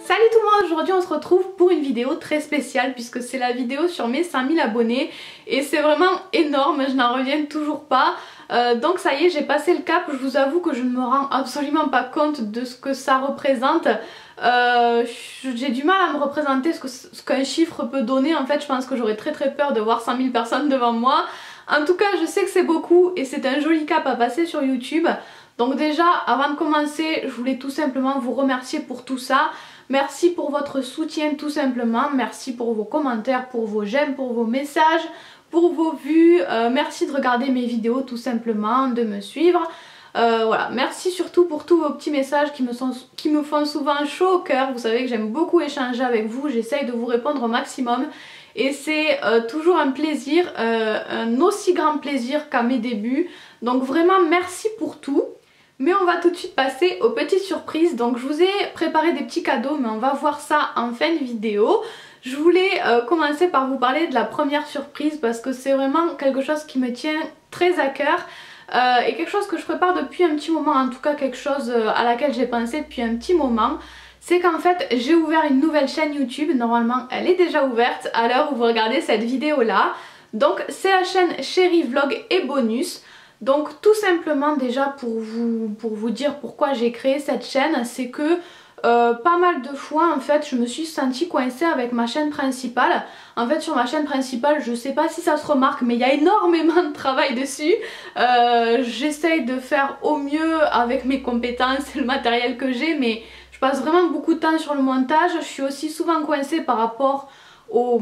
Salut tout le monde, aujourd'hui on se retrouve pour une vidéo très spéciale puisque c'est la vidéo sur mes 5000 abonnés et c'est vraiment énorme, je n'en reviens toujours pas. Donc ça y est, j'ai passé le cap, je vous avoue que je ne me rends absolument pas compte de ce que ça représente. J'ai du mal à me représenter ce qu'un chiffre peut donner. En fait je pense que j'aurais très peur de voir 100 000 personnes devant moi. En tout cas je sais que c'est beaucoup et c'est un joli cap à passer sur YouTube. Donc déjà avant de commencer je voulais tout simplement vous remercier pour tout ça. Merci pour votre soutien tout simplement, merci pour vos commentaires, pour vos j'aime, pour vos messages, pour vos vues, merci de regarder mes vidéos tout simplement, de me suivre. Voilà, merci surtout pour tous vos petits messages qui me font souvent chaud au cœur. Vous savez que j'aime beaucoup échanger avec vous, j'essaye de vous répondre au maximum. Et c'est toujours un plaisir, un aussi grand plaisir qu'à mes débuts. Donc vraiment merci pour tout. Mais on va tout de suite passer aux petites surprises. Donc je vous ai préparé des petits cadeaux mais on va voir ça en fin de vidéo. Je voulais commencer par vous parler de la première surprise parce que c'est vraiment quelque chose qui me tient très à cœur. Et quelque chose que je prépare depuis un petit moment, en tout cas quelque chose à laquelle j'ai pensé depuis un petit moment. C'est qu'en fait j'ai ouvert une nouvelle chaîne YouTube, normalement elle est déjà ouverte à l'heure où vous regardez cette vidéo là. Donc c'est la chaîne Chérie Vlog et Bonus. Donc tout simplement déjà pour vous dire pourquoi j'ai créé cette chaîne, c'est que pas mal de fois en fait je me suis sentie coincée avec ma chaîne principale. En fait sur ma chaîne principale, je sais pas si ça se remarque mais il y a énormément de travail dessus. J'essaye de faire au mieux avec mes compétences et le matériel que j'ai, mais je passe vraiment beaucoup de temps sur le montage. Je suis aussi souvent coincée par rapport aux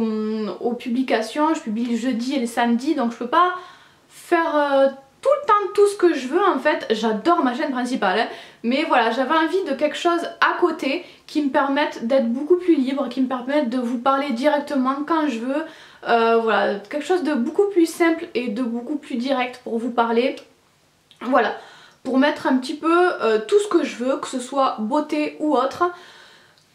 publications. Je publie le jeudi et le samedi donc je peux pas faire tout le temps tout ce que je veux. En fait j'adore ma chaîne principale hein, mais voilà, j'avais envie de quelque chose à côté qui me permette d'être beaucoup plus libre, qui me permette de vous parler directement quand je veux. Voilà, quelque chose de beaucoup plus simple et de beaucoup plus direct pour vous parler. Voilà, pour mettre un petit peu tout ce que je veux, que ce soit beauté ou autre.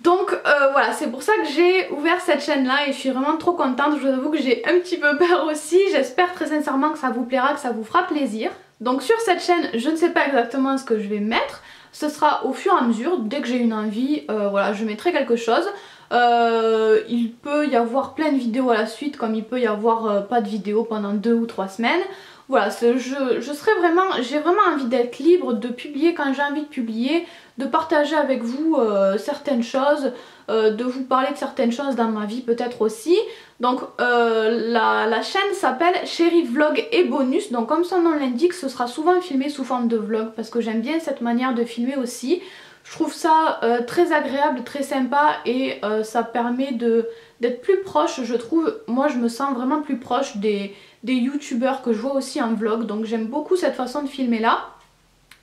Donc voilà, c'est pour ça que j'ai ouvert cette chaîne là et je suis vraiment trop contente. Je vous avoue que j'ai un petit peu peur aussi. J'espère très sincèrement que ça vous plaira, que ça vous fera plaisir. Donc sur cette chaîne, je ne sais pas exactement ce que je vais mettre. Ce sera au fur et à mesure, dès que j'ai une envie, voilà, je mettrai quelque chose. Il peut y avoir plein de vidéos à la suite, comme il peut y avoir pas de vidéos pendant 2 ou 3 semaines. Voilà, j'ai vraiment envie d'être libre, de publier quand j'ai envie de publier, de partager avec vous certaines choses, de vous parler de certaines choses dans ma vie peut-être aussi. Donc la chaîne s'appelle Chérie Vlog et Bonus, donc comme son nom l'indique, ce sera souvent filmé sous forme de vlog parce que j'aime bien cette manière de filmer aussi. Je trouve ça très agréable, très sympa et ça permet d'être plus proche, je trouve. Moi je me sens vraiment plus proche des youtubeurs que je vois aussi en vlog, donc j'aime beaucoup cette façon de filmer là.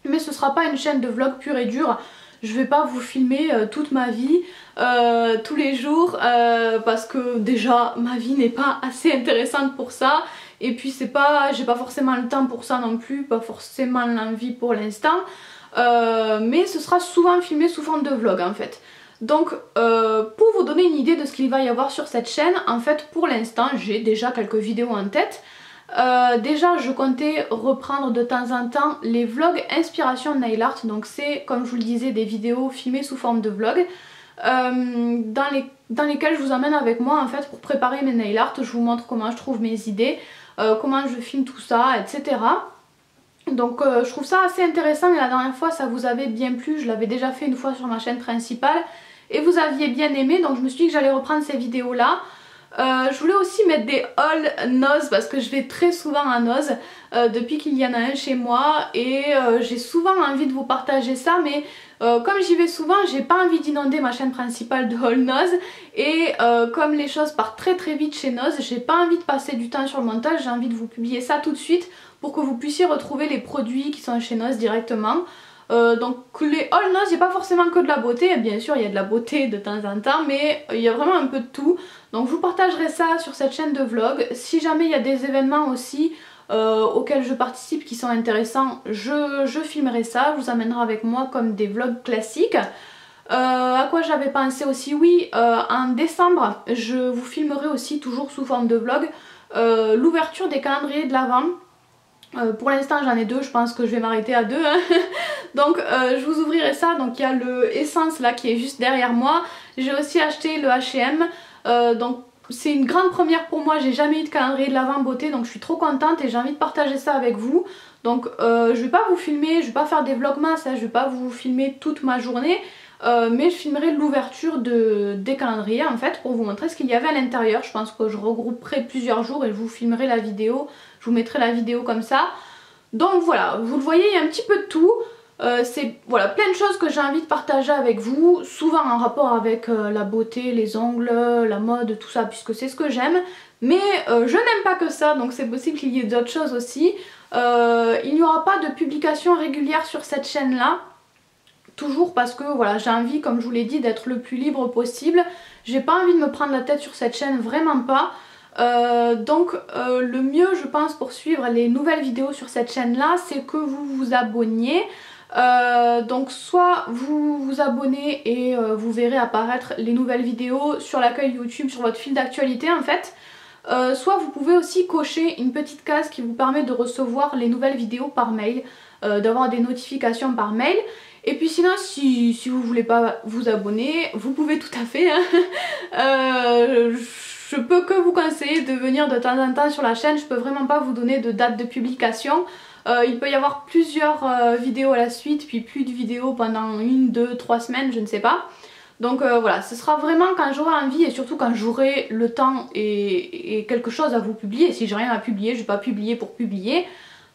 Mais ce sera pas une chaîne de vlog pure et dure. Je vais pas vous filmer toute ma vie tous les jours parce que déjà ma vie n'est pas assez intéressante pour ça. Et puis j'ai pas forcément le temps pour ça non plus, pas forcément l'envie pour l'instant. Mais ce sera souvent filmé sous forme de vlog en fait. Donc pour vous donner une idée de ce qu'il va y avoir sur cette chaîne, en fait pour l'instant j'ai déjà quelques vidéos en tête. Déjà je comptais reprendre de temps en temps les vlogs inspiration nail art, donc c'est comme je vous le disais des vidéos filmées sous forme de vlog dans lesquelles je vous emmène avec moi en fait pour préparer mes nail art. Je vous montre comment je trouve mes idées, comment je filme tout ça, etc. Donc je trouve ça assez intéressant et la dernière fois ça vous avait bien plu, je l'avais déjà fait une fois sur ma chaîne principale et vous aviez bien aimé, donc je me suis dit que j'allais reprendre ces vidéos là. Je voulais aussi mettre des hauls Nose parce que je vais très souvent à Nose depuis qu'il y en a un chez moi et j'ai souvent envie de vous partager ça, mais comme j'y vais souvent j'ai pas envie d'inonder ma chaîne principale de haul Nose et comme les choses partent très vite chez Nose, j'ai pas envie de passer du temps sur le montage, j'ai envie de vous publier ça tout de suite pour que vous puissiez retrouver les produits qui sont chez Nose directement. Donc les haul Nose, il n'y a pas forcément que de la beauté, bien sûr il y a de la beauté de temps en temps, mais il y a vraiment un peu de tout. Donc je vous partagerai ça sur cette chaîne de vlog. Si jamais il y a des événements aussi auxquels je participe qui sont intéressants, je filmerai ça, je vous amènerai avec moi comme des vlogs classiques. À quoi j'avais pensé aussi, oui, en décembre je vous filmerai aussi toujours sous forme de vlog l'ouverture des calendriers de l'Avent. Pour l'instant j'en ai 2, je pense que je vais m'arrêter à 2 hein. Donc je vous ouvrirai ça. Donc il y a le Essence là qui est juste derrière moi. J'ai aussi acheté le H&M, donc c'est une grande première pour moi, j'ai jamais eu de calendrier de l'Avent beauté, donc je suis trop contente et j'ai envie de partager ça avec vous. Donc je vais pas vous filmer, je vais pas faire des vlogmas, hein, je vais pas vous filmer toute ma journée, mais je filmerai l'ouverture des calendriers en fait pour vous montrer ce qu'il y avait à l'intérieur. Je pense que je regrouperai plusieurs jours et je vous filmerai la vidéo, je vous mettrai la vidéo comme ça. Donc voilà, vous le voyez, il y a un petit peu de tout. C'est voilà, plein de choses que j'ai envie de partager avec vous, souvent en rapport avec la beauté, les ongles, la mode, tout ça, puisque c'est ce que j'aime. Mais je n'aime pas que ça, donc c'est possible qu'il y ait d'autres choses aussi. Il n'y aura pas de publication régulière sur cette chaîne là, toujours parce que voilà, j'ai envie, comme je vous l'ai dit, d'être le plus libre possible. J'ai pas envie de me prendre la tête sur cette chaîne, vraiment pas. Donc le mieux je pense pour suivre les nouvelles vidéos sur cette chaîne là, c'est que vous vous abonniez. Donc soit vous vous abonnez et vous verrez apparaître les nouvelles vidéos sur l'accueil YouTube, sur votre fil d'actualité en fait. Soit vous pouvez aussi cocher une petite case qui vous permet de recevoir les nouvelles vidéos par mail, d'avoir des notifications par mail. Et puis sinon si vous voulez pas vous abonner, vous pouvez tout à fait hein. Je peux que vous conseiller de venir de temps en temps sur la chaîne, je peux vraiment pas vous donner de date de publication. Il peut y avoir plusieurs vidéos à la suite, puis plus de vidéos pendant 1, 2, 3 semaines, je ne sais pas. Donc voilà, ce sera vraiment quand j'aurai envie et surtout quand j'aurai le temps et quelque chose à vous publier. Si j'ai rien à publier, je vais pas publier pour publier.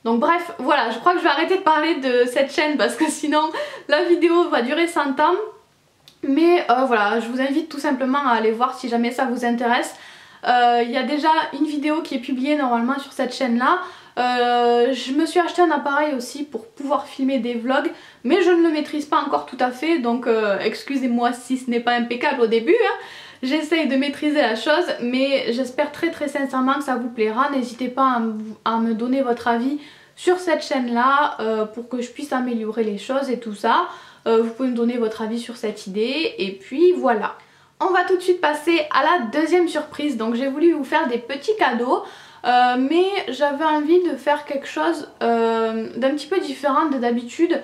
Donc bref, voilà, je crois que je vais arrêter de parler de cette chaîne parce que sinon la vidéo va durer 100 ans. Mais voilà, je vous invite tout simplement à aller voir si jamais ça vous intéresse. Il y a déjà une vidéo qui est publiée normalement sur cette chaîne là. Je me suis acheté un appareil aussi pour pouvoir filmer des vlogs, mais je ne le maîtrise pas encore tout à fait, donc excusez-moi si ce n'est pas impeccable au début hein. J'essaye de maîtriser la chose, mais j'espère très sincèrement que ça vous plaira. N'hésitez pas à me donner votre avis sur cette chaîne là pour que je puisse améliorer les choses et tout ça. Vous pouvez me donner votre avis sur cette idée et puis voilà. On va tout de suite passer à la deuxième surprise. Donc j'ai voulu vous faire des petits cadeaux. Mais j'avais envie de faire quelque chose d'un petit peu différent de d'habitude.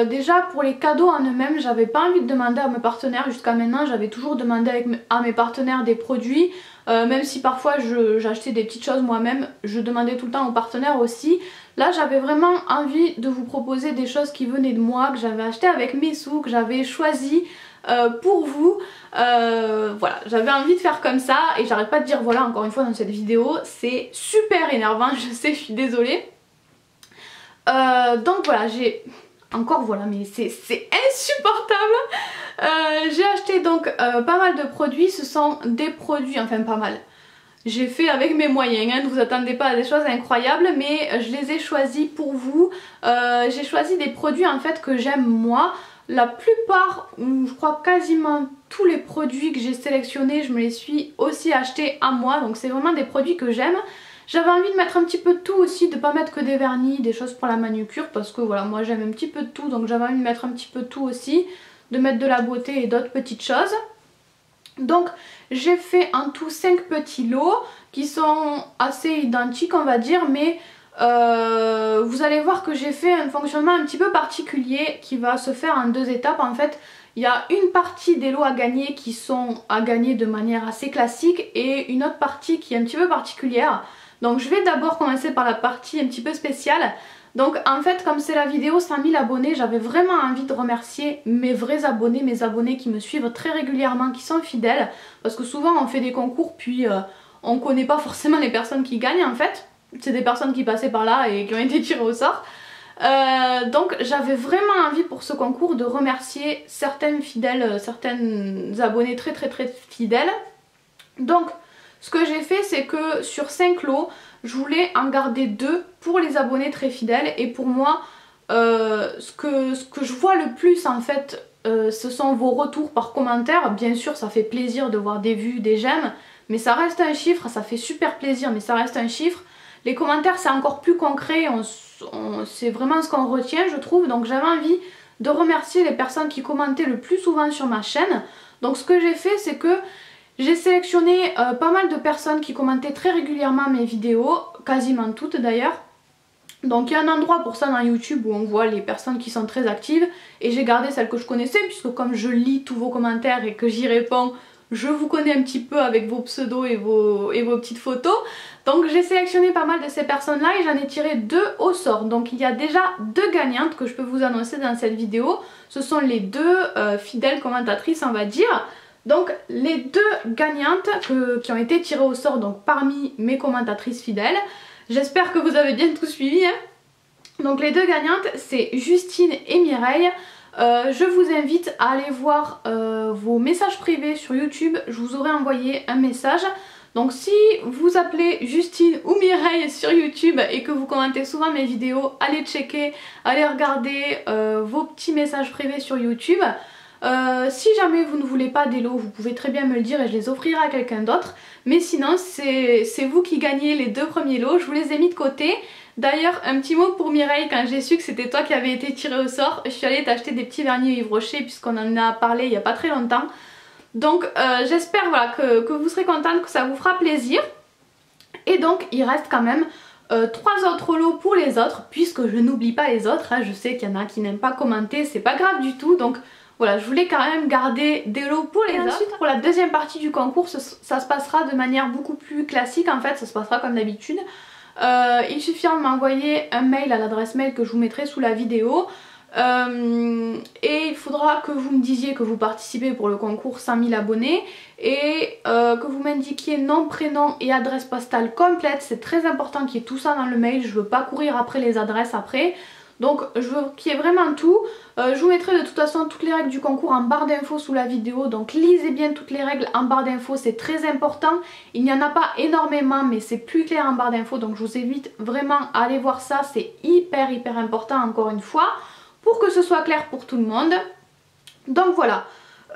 Déjà pour les cadeaux en eux-mêmes, j'avais pas envie de demander à mes partenaires jusqu'à maintenant. J'avais toujours demandé à mes partenaires des produits, même si parfois j'achetais des petites choses moi-même, je demandais tout le temps aux partenaires aussi. Là j'avais vraiment envie de vous proposer des choses qui venaient de moi, que j'avais acheté avec mes sous, que j'avais choisi pour vous. Voilà, j'avais envie de faire comme ça et j'arrête pas de dire voilà encore une fois dans cette vidéo, c'est super énervant, je sais, je suis désolée. Donc voilà, j'ai encore voilà, mais c'est insupportable. J'ai acheté donc pas mal de produits, ce sont des produits, enfin pas mal. J'ai fait avec mes moyens, hein, ne vous attendez pas à des choses incroyables, mais je les ai choisis pour vous. J'ai choisi des produits en fait que j'aime moi. La plupart, ou je crois quasiment tous les produits que j'ai sélectionnés, je me les suis aussi achetés à moi. Donc c'est vraiment des produits que j'aime. J'avais envie de mettre un petit peu de tout aussi, de pas mettre que des vernis, des choses pour la manucure. Parce que voilà, moi j'aime un petit peu de tout, donc j'avais envie de mettre un petit peu de tout aussi. De mettre de la beauté et d'autres petites choses. Donc j'ai fait en tout 5 petits lots qui sont assez identiques on va dire, mais vous allez voir que j'ai fait un fonctionnement un petit peu particulier qui va se faire en 2 étapes. En fait il y a une partie des lots à gagner qui sont à gagner de manière assez classique et une autre partie qui est un petit peu particulière. Donc je vais d'abord commencer par la partie un petit peu spéciale. Donc en fait comme c'est la vidéo 100 000 abonnés, j'avais vraiment envie de remercier mes vrais abonnés, mes abonnés qui me suivent très régulièrement, qui sont fidèles. Parce que souvent on fait des concours puis on connaît pas forcément les personnes qui gagnent en fait. C'est des personnes qui passaient par là et qui ont été tirées au sort. Donc j'avais vraiment envie pour ce concours de remercier certaines fidèles, certaines abonnés très fidèles. Donc ce que j'ai fait c'est que sur 5 lots, je voulais en garder 2 pour les abonnés très fidèles. Et pour moi, ce que je vois le plus en fait, ce sont vos retours par commentaire. Bien sûr ça fait plaisir de voir des vues, des j'aime, mais ça reste un chiffre, ça fait super plaisir mais ça reste un chiffre. Les commentaires c'est encore plus concret, c'est vraiment ce qu'on retient je trouve. Donc j'avais envie de remercier les personnes qui commentaient le plus souvent sur ma chaîne. Donc ce que j'ai fait c'est que j'ai sélectionné pas mal de personnes qui commentaient très régulièrement mes vidéos, quasiment toutes d'ailleurs. Donc il y a un endroit pour ça dans YouTube où on voit les personnes qui sont très actives et j'ai gardé celles que je connaissais puisque comme je lis tous vos commentaires et que j'y réponds, je vous connais un petit peu avec vos pseudos et vos petites photos. Donc j'ai sélectionné pas mal de ces personnes là et j'en ai tiré 2 au sort. Donc il y a déjà 2 gagnantes que je peux vous annoncer dans cette vidéo. Ce sont les 2 fidèles commentatrices on va dire. Donc les 2 gagnantes qui ont été tirées au sort donc parmi mes commentatrices fidèles. J'espère que vous avez bien tout suivi. Hein. Donc les 2 gagnantes c'est Justine et Mireille. Je vous invite à aller voir vos messages privés sur YouTube. Je vous aurai envoyé un message. Donc si vous appelez Justine ou Mireille sur YouTube et que vous commentez souvent mes vidéos, allez checker, allez regarder vos petits messages privés sur YouTube. Si jamais vous ne voulez pas des lots, vous pouvez très bien me le dire et je les offrirai à quelqu'un d'autre. Mais sinon c'est vous qui gagnez les 2 premiers lots, je vous les ai mis de côté. D'ailleurs un petit mot pour Mireille, quand j'ai su que c'était toi qui avais été tirée au sort, je suis allée t'acheter des petits vernis Yves Rocher puisqu'on en a parlé il n'y a pas très longtemps. Donc j'espère voilà, que vous serez contente, que ça vous fera plaisir. Et donc il reste quand même 3 autres lots pour les autres puisque je n'oublie pas les autres. Hein. Je sais qu'il y en a qui n'aiment pas commenter, c'est pas grave du tout. Donc voilà, je voulais quand même garder des lots pour les autres. Ensuite, pour la deuxième partie du concours, ça se passera de manière beaucoup plus classique en fait, ça se passera comme d'habitude. Il suffira de m'envoyer un mail à l'adresse mail que je vous mettrai sous la vidéo. Et il faudra que vous me disiez que vous participez pour le concours 100 000 abonnés et que vous m'indiquiez nom, prénom et adresse postale complète. C'est très important qu'il y ait tout ça dans le mail, je veux pas courir après les adresses après. Donc je veux qu'il y ait vraiment tout. Je vous mettrai de toute façon toutes les règles du concours en barre d'infos sous la vidéo. Donc lisez bien toutes les règles en barre d'infos, c'est très important. Il n'y en a pas énormément mais c'est plus clair en barre d'infos. Donc je vous invite vraiment à aller voir ça. C'est hyper important encore une fois. Pour que ce soit clair pour tout le monde. Donc voilà.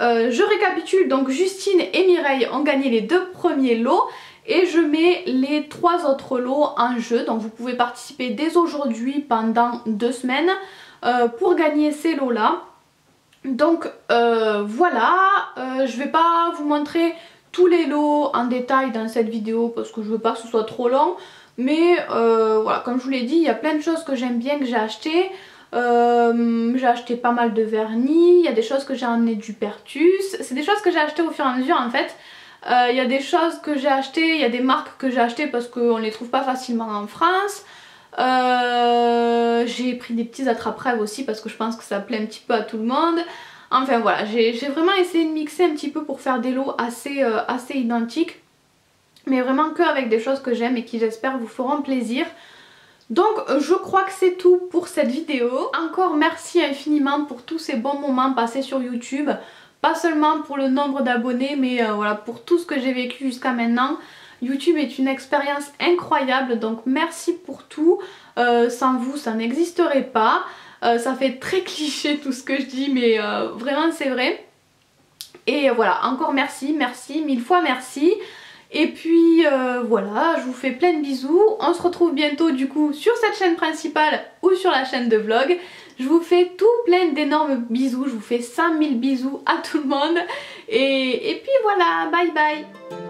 Je récapitule. Donc Justine et Mireille ont gagné les 2 premiers lots. Et je mets les 3 autres lots en jeu, donc vous pouvez participer dès aujourd'hui pendant 2 semaines pour gagner ces lots là. Donc voilà, je vais pas vous montrer tous les lots en détail dans cette vidéo parce que je veux pas que ce soit trop long. Mais voilà, comme je vous l'ai dit, il y a plein de choses que j'aime bien que j'ai acheté. J'ai acheté pas mal de vernis, il y a des choses que j'ai emmené du Pertus. C'est des choses que j'ai achetées au fur et à mesure en fait. Il y a des choses que j'ai achetées, il y a des marques que j'ai achetées parce qu'on les trouve pas facilement en France. J'ai pris des petits attrape-rêves aussi parce que je pense que ça plaît un petit peu à tout le monde. Enfin voilà, j'ai vraiment essayé de mixer un petit peu pour faire des lots assez identiques. Mais vraiment que avec des choses que j'aime et qui j'espère vous feront plaisir. Donc je crois que c'est tout pour cette vidéo. Encore merci infiniment pour tous ces bons moments passés sur YouTube. Pas seulement pour le nombre d'abonnés mais voilà pour tout ce que j'ai vécu jusqu'à maintenant. YouTube est une expérience incroyable donc merci pour tout. Sans vous ça n'existerait pas. Ça fait très cliché tout ce que je dis mais vraiment c'est vrai. Et voilà encore merci, 1000 fois merci. Et puis voilà, je vous fais plein de bisous. On se retrouve bientôt du coup sur cette chaîne principale ou sur la chaîne de vlog. Je vous fais tout plein d'énormes bisous. Je vous fais 100 000 bisous à tout le monde. Et puis voilà, bye bye.